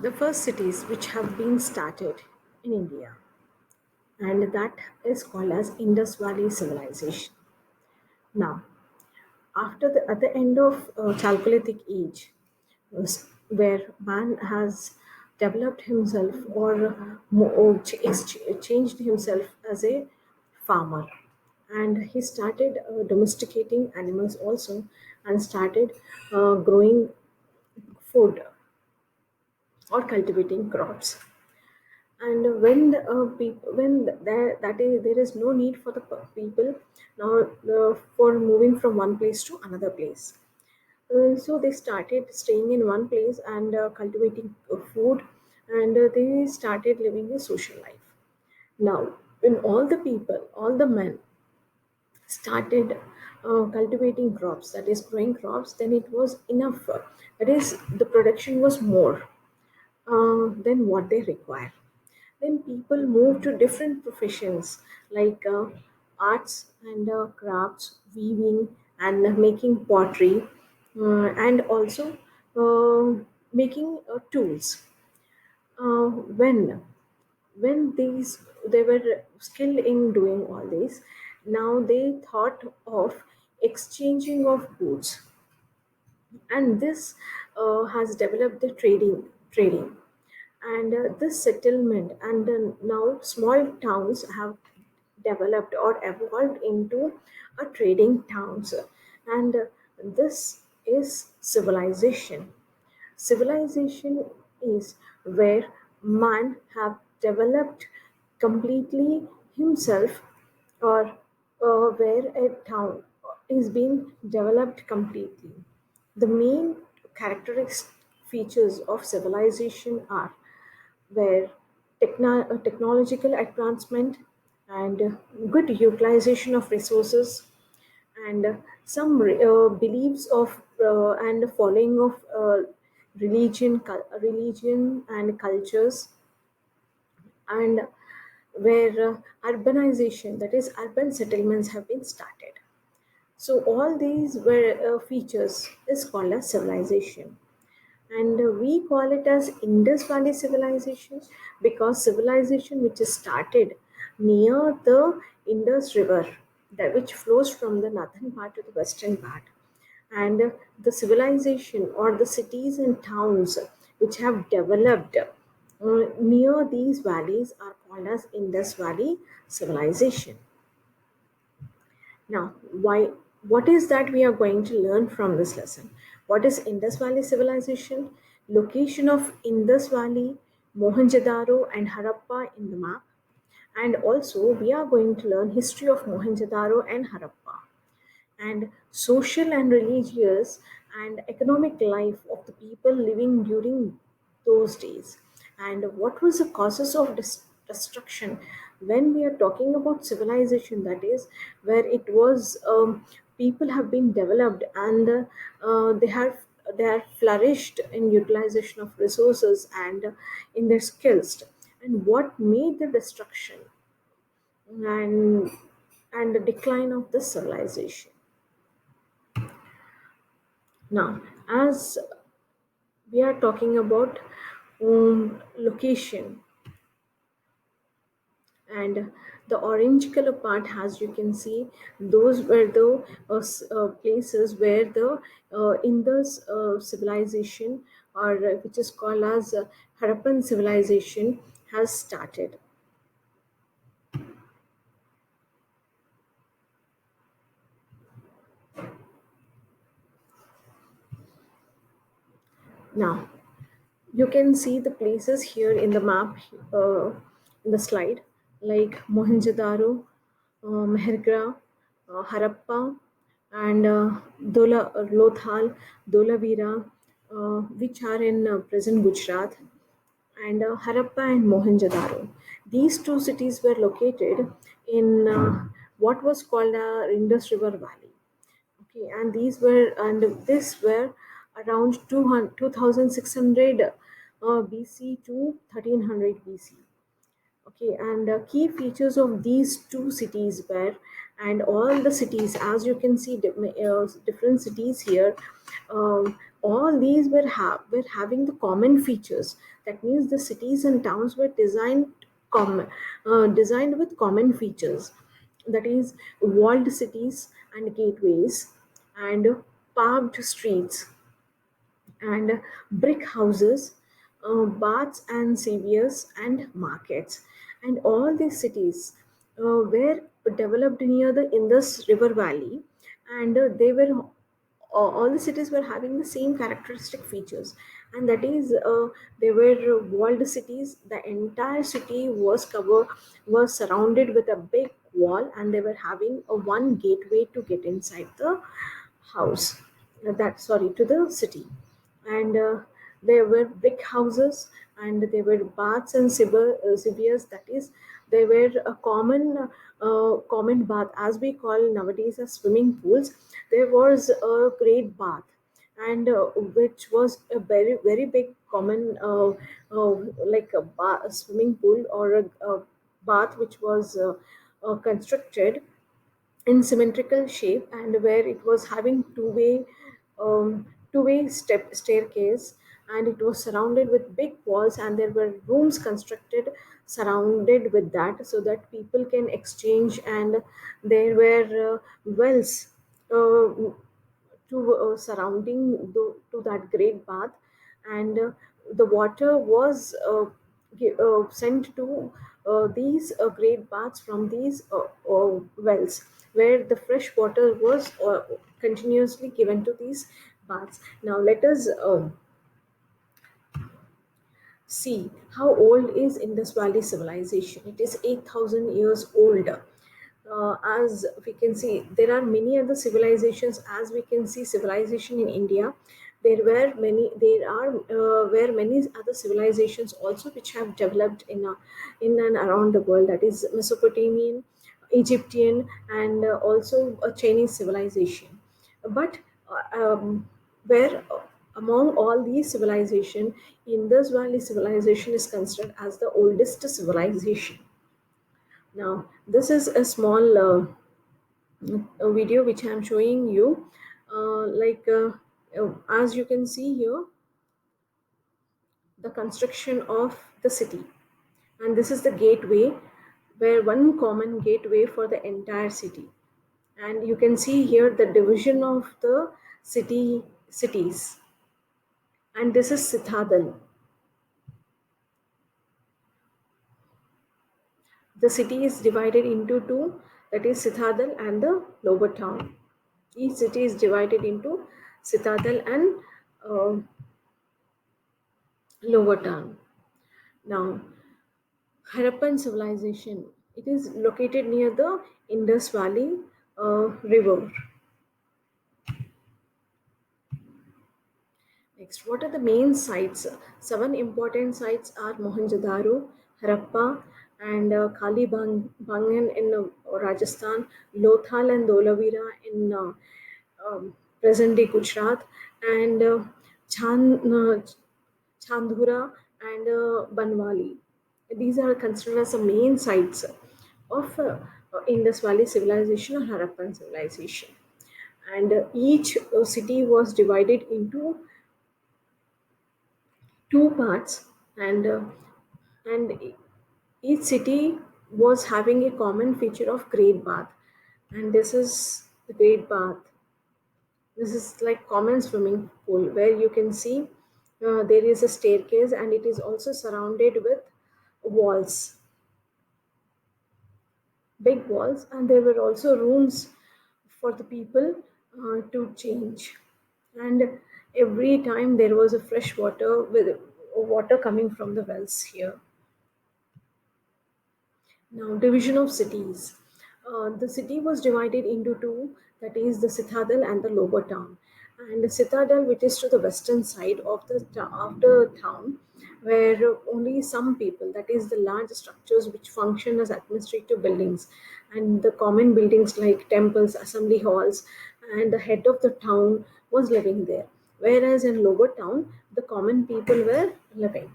the first cities which have been started in India, and that is called as Indus Valley Civilization. Now, after at the end of Chalcolithic age, where man has developed himself or changed himself as a farmer, and he started domesticating animals also, and started growing food or cultivating crops. And when there is no need for the people now for moving from one place to another place. So they started staying in one place and cultivating food, and they started living a social life. Now, when all the men started cultivating crops, that is growing crops, then it was enough, that is the production was more than what they require. Then people move to different professions like arts and crafts, weaving and making pottery, and also making tools. When they were skilled in doing all this, now they thought of exchanging of goods, and this has developed the trading, and this settlement, and now small towns have developed or evolved into a trading towns, and this is civilization. Civilization is where man have developed completely himself, or where a town is being developed completely. The main characteristic features of civilization are where technological advancement and good utilization of resources, and some beliefs of and following of religion and cultures, and where urbanization, that is urban settlements, have been started. So all these were features is called as civilization, and we call it as Indus Valley civilization because civilization which is started near the Indus River, that which flows from the northern part to the western part, and the civilization or the cities and towns which have developed near these valleys are called as Indus Valley civilization. Now, why? What is that we are going to learn from this lesson? What is Indus Valley civilization? Location of Indus Valley, Mohenjo-daro, and Harappa in the map. And also, we are going to learn history of Mohenjo-daro and Harappa, and social and religious and economic life of the people living during those days, and what was the causes of destruction when we are talking about civilization, that is where it was people have been developed, and they are flourished in utilization of resources and in their skills, and what made the destruction and the decline of the civilization. Now, as we are talking about location, and the orange color part, as you can see, those were the places where the Indus civilization, or which is called as Harappan civilization, has started. Now, you can see the places here in the map, in the slide, like Mohenjo-daro, Mehergra, Harappa, and Lothal, Dholavira, which are in present Gujarat, and Harappa and Mohenjo-daro. These two cities were located in what was called Indus River Valley. Okay, and this were around 2600 BC to 1300 BC. Okay, and key features of these two cities were, and all the cities, as you can see, different cities here, all these were having the common features. That means the cities and towns were designed with common features. That is, walled cities and gateways, and paved streets, and brick houses, baths and saviors, and markets. And all these cities were developed near the Indus River Valley, and they were all the cities were having the same characteristic features. And that is, they were walled cities. The entire city was surrounded with a big wall, and they were having a one gateway to get inside the house, that sorry, to the city. And there were brick houses, and there were baths and seviers. That is, they were a common bath, as we call nowadays as swimming pools. There was a great bath, and which was a very big common, like a swimming pool, or a bath which was constructed in symmetrical shape, and where it was having two-way step staircase, and it was surrounded with big walls, and there were rooms constructed surrounded with that, so that people can exchange. And there were wells uh, to surrounding to that great bath. And the water was sent to these great baths from these wells, where the fresh water was continuously given to these baths. Now let us see how old is Indus Valley civilization. It is 8,000 years old. As we can see, there are many other civilizations. As we can see, civilization in India, there are were many other civilizations also which have developed in and around the world. That is Mesopotamian, Egyptian, and also a Chinese civilization. But where among all these civilization, Indus Valley civilization is considered as the oldest civilization. Now, this is a small a video which I am showing you. As you can see here, the construction of the city, and this is the gateway, where one common gateway for the entire city. And you can see here the division of the cities, and this is citadel. The city is divided into two, that is citadel and the lower town. Each city is divided into citadel and uh, lower town. Now, Harappan civilization. It is located near the Indus Valley river. Next, what are the main sites? Seven important sites are Mohenjo-daro, Harappa, and Bangan in Rajasthan, Lothal and Dholavira in present-day Gujarat, and Chandhura and Banwali. These are considered as the main sites of Indus Valley civilization or Harappan civilization. And each city was divided into two parts, and each city was having a common feature of great bath. And this is the great bath. This is like common swimming pool, where you can see there is a staircase, and it is also surrounded with walls, big walls, and there were also rooms for the people to change. And every time there was a fresh water with water coming from the wells here. Now, division of cities. The city was divided into two, that is the citadel and the lower town. And the citadel, which is to the western side of the town, where only some people, that is the large structures which function as administrative buildings, and the common buildings like temples, assembly halls, and the head of the town was living there. Whereas in lower town, the common people were living.